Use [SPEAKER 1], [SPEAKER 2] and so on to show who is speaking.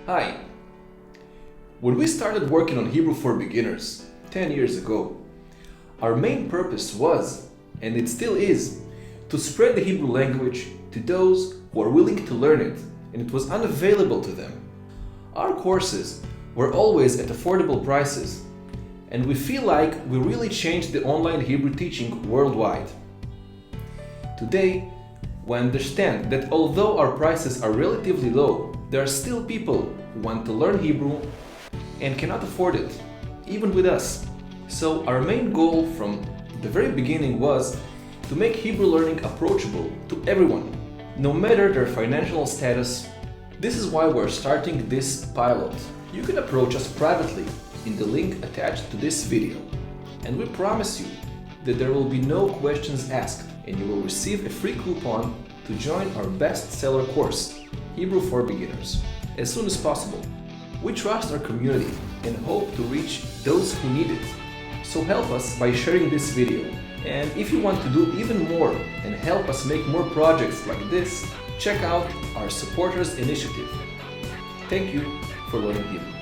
[SPEAKER 1] Hi! When we started working on Hebrew for Beginners 10 years ago, our main purpose was, and it still is, to spread the Hebrew language to those who are willing to learn it and it was unavailable to them. Our courses were always at affordable prices, and we feel like we really changed the online Hebrew teaching worldwide. Today, we understand that although our prices are relatively low, there are still people who want to learn Hebrew and cannot afford it, even with us. So our main goal from the very beginning was to make Hebrew learning approachable to everyone, no matter their financial status. This is why we're starting this pilot. You can approach us privately in the link attached to this video, and we promise you that there will be no questions asked and you will receive a free coupon to join our bestseller course, Hebrew for Beginners, as soon as possible. We trust our community and hope to reach those who need it. So help us by sharing this video. And if you want to do even more and help us make more projects like this, check out our supporters initiative. Thank you for learning Hebrew.